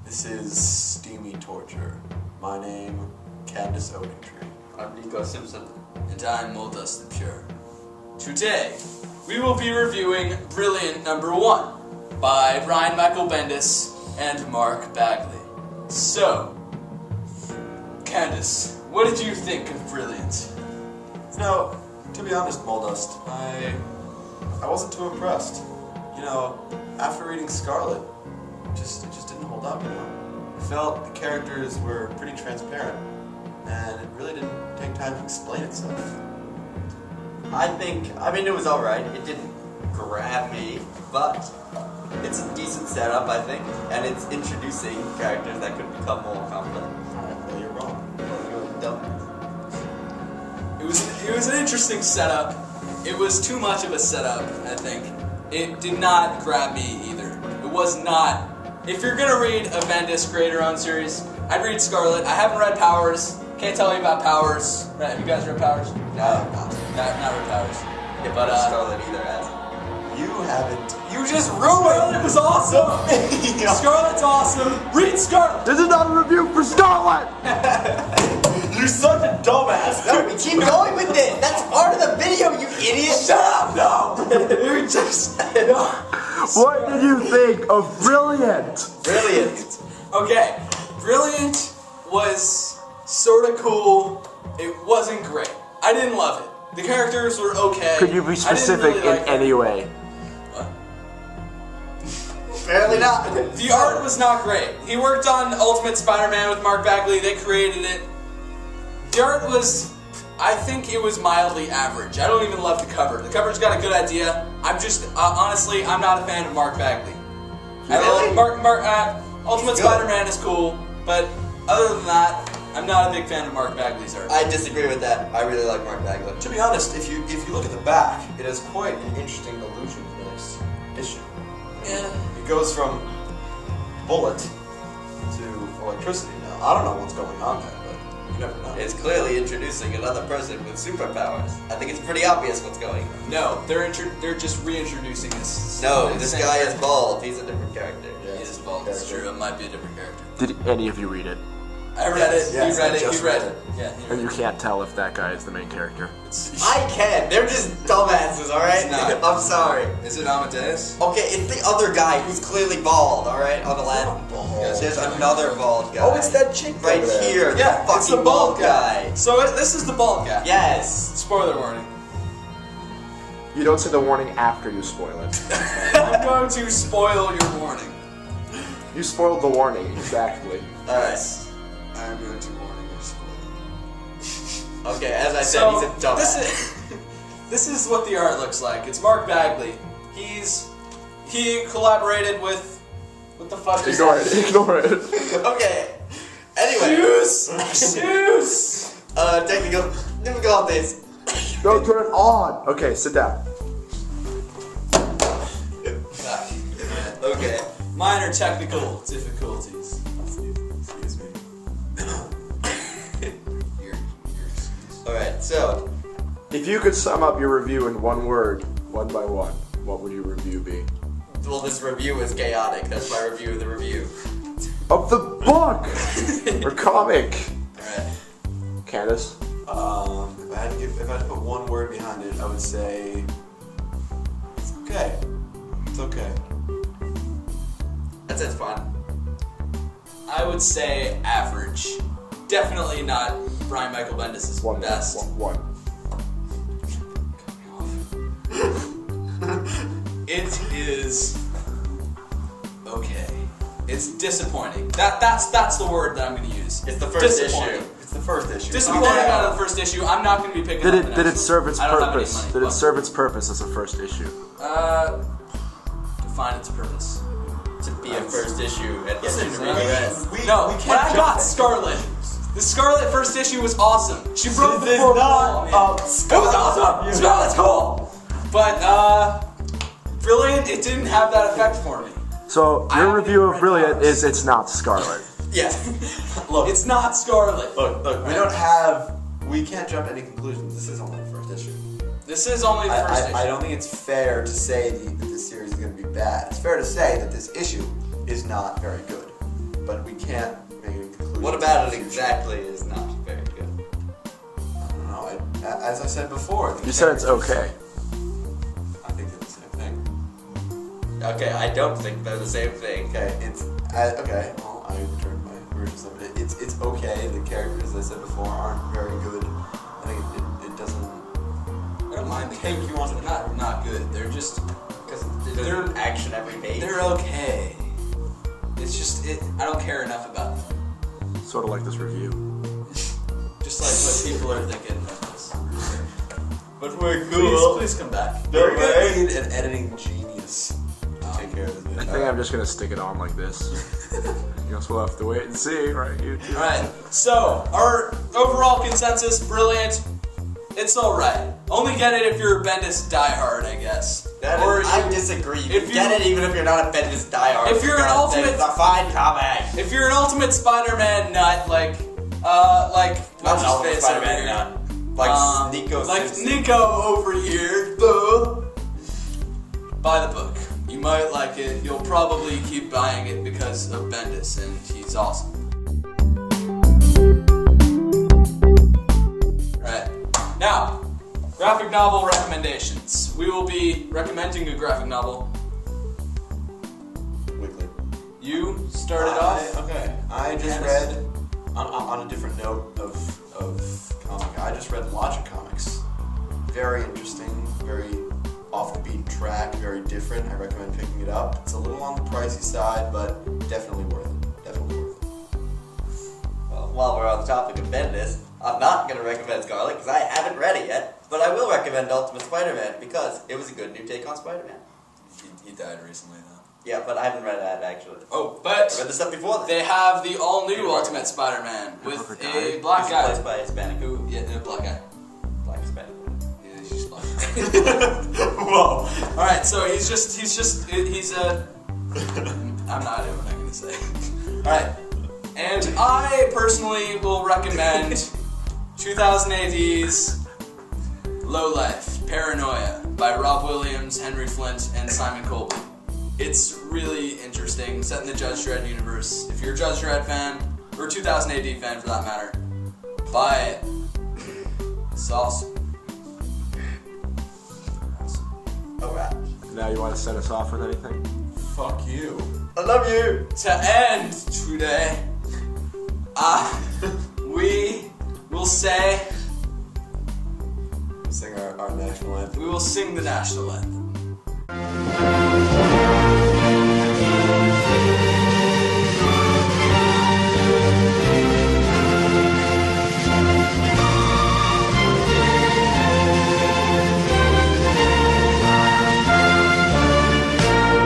This is Steamy Torture. My name, Candace Oaktree. I'm Nico Simpson. And I'm Moldust the Pure. Today, we will be reviewing Brilliant number 1 by Brian Michael Bendis and Mark Bagley. So, Candace, what did you think of Brilliant? You know, to be honest, Moldust, I wasn't too impressed. You know, after reading Scarlet, it just didn't hold up, you know. I felt the characters were pretty transparent, and it really didn't take time to explain itself. I mean, it was alright. It didn't grab me, but it's a decent setup, I think, and it's introducing characters that could become more complex. Well, you're wrong. Really dumb. It was an interesting setup. It was too much of a setup, I think. It did not grab me either. It was not. If you're gonna read a Bendis creator-owned series, I'd read Scarlet. I haven't read Powers. Can't tell you about Powers. Have you guys read Powers? No. Not read Powers. Yeah, but Scarlet either has. You haven't. You just ruined Scarlet was awesome! Scarlet's awesome! Read Scarlet! This is not a review for Scarlet! You're such a dumbass! No, we keep going with it! That's part of the video, you idiot! Shut up! No! You're just... No. What did you think of Brilliant? Brilliant. Okay, Brilliant was sort of cool. It wasn't great. I didn't love it. The characters were okay. Could you be specific in any way? What? Apparently not. The art was not great. He worked on Ultimate Spider-Man with Mark Bagley. They created it. The art was, I think it was mildly average. I don't even love the cover. The cover's got a good idea. I'm just, honestly, I'm not a fan of Mark Bagley. Really? Ultimate Spider-Man is cool, but other than that, I'm not a big fan of Mark Bagley's art. I disagree with that. I really like Mark Bagley. To be honest, if you look at the back, it has quite an interesting allusion to the next issue. Yeah. It goes from bullet to electricity now. I don't know what's going on there, but you never know. It's clearly introducing another person with superpowers. I think it's pretty obvious what's going on. No, they're just reintroducing this. No, this guy is bald. He's a different character. He is bald. It's true. It might be a different character. Did any of you read it? I read it. Yes, You read I it. just You read read it. Yeah. And you can't tell if that guy is the main character. I can. They're just dumbasses, alright? It's not. I'm sorry. Is it Amadeus? Okay, it's the other guy who's clearly bald, alright? On the left. Bald. There's another bald guy. Oh, it's that chick right over there. here. Yeah, the it's the fucking bald guy. So this is the bald guy. Yes. Spoiler warning. You don't say the warning after you spoil it. I'm going to spoil your warning. You spoiled the warning, exactly. Alright. I'm going to warn you spoil. Okay, as I said, he's a dumbass. This is what the art looks like. It's Mark Bagley. He collaborated with what the fuck is Ignore that? it, ignore it. Okay. Anyway. Shoes! Technical difficulties. Don't turn it on. Okay, sit down. Okay. Minor technical difficulties. Excuse me. Your excuse. Alright, so. If you could sum up your review in one word, one by one, what would your review be? Well, this review is chaotic. That's my review of the review. Of the book! Or comic! Alright. Candace? If I had to put one word behind it, I would say it's okay. It's okay. That sounds fun. I would say average. Definitely not Brian Michael Bendis' One. best. One. It is okay. It's disappointing. That's the word that I'm going to use. It's the first Disappointing. issue. It's the first issue. Disappointing out of the first issue. I'm not going to be picking up the next Did it one. serve its I don't have any purpose? money. Did it What? serve its purpose as a first issue? Define its purpose. To be a first issue and get Listen you to to read me. the rest. No, we when can't I jump got it. Scarlet, the Scarlet first issue was awesome. She broke the This is fourth not wall, man. a It was awesome. Scarlet's cool. But, Brilliant, it didn't have that effect for me. So, I your haven't review even of read Brilliant Powers. is it's not Scarlet. Yeah. Look, It's not Scarlet. look. We don't have. We can't jump to any conclusions. This is only the first issue. This is only the first issue. I don't think it's fair to say that this series is going to be bad. It's fair to say that this issue is not very good. but we can't make a conclusion. What about it exactly is not very good? I don't know. As I said before, You said it's okay. I think they're the same thing. Okay, I don't think they're the same thing. Okay, it's okay. Well, I turned my versions of it. It's okay. The characters, as I said before, aren't very good. I think it doesn't. I don't mind the Take you on characters. They're not good. They're just Because there's action every page. they're okay. It's just I don't care enough about them. Sort of like this review. Just like what people are thinking of this. But we're cool. Please come back. We're gonna need an editing genius to take care of this. I think I'm just gonna stick it on like this. I guess we'll have to wait and see, right? You too. Alright, so our overall consensus, brilliant. It's alright. Only get it if you're a Bendis diehard, I guess. I disagree. You if get you- it even if you're not a Bendis diehard. If you're an ultimate- It's a fine comic. If you're an ultimate Spider-Man nut, like Not what's an his face Spider over Man here? nut. Like Nico Like Simpson. Nico over here. Buy the book. You might like it. You'll probably keep buying it because of Bendis, and he's awesome. Alright. Now, graphic novel recommendations. We will be recommending a graphic novel. Quickly. You started off. Okay. I just read on a different note of comic. I just read Logic Comics. Very interesting. Very off the beaten track. Very different. I recommend picking it up. It's a little on the pricey side, but definitely worth it. Definitely worth it. Well, while we're on the topic of Bendis, I'm not going to recommend Scarlet because I haven't read it yet, but I will recommend Ultimate Spider-Man because it was a good new take on Spider-Man. He died recently, though. Yeah, but I haven't read that actually. Oh, I but read the stuff before that. they have the all-new Ultimate Spider-Man with a died? black He's guy. replaced by a Hispanic. Who? Yeah, a black guy. Black Hispanic. Yeah, he's just black. Whoa. All right, so he's a. I'm not even what I'm gonna say. All right, and I personally will recommend 2000 AD's Low Life Paranoia by Rob Williams, Henry Flint, and Simon Colby. It's really interesting, set in the Judge Dredd universe. If you're a Judge Dredd fan, or a 2000 AD fan for that matter, buy it. It's awesome. Alright. Now you want to set us off with anything? Fuck you. I love you! To end today, we will say, Sing our national anthem. we will sing the national anthem.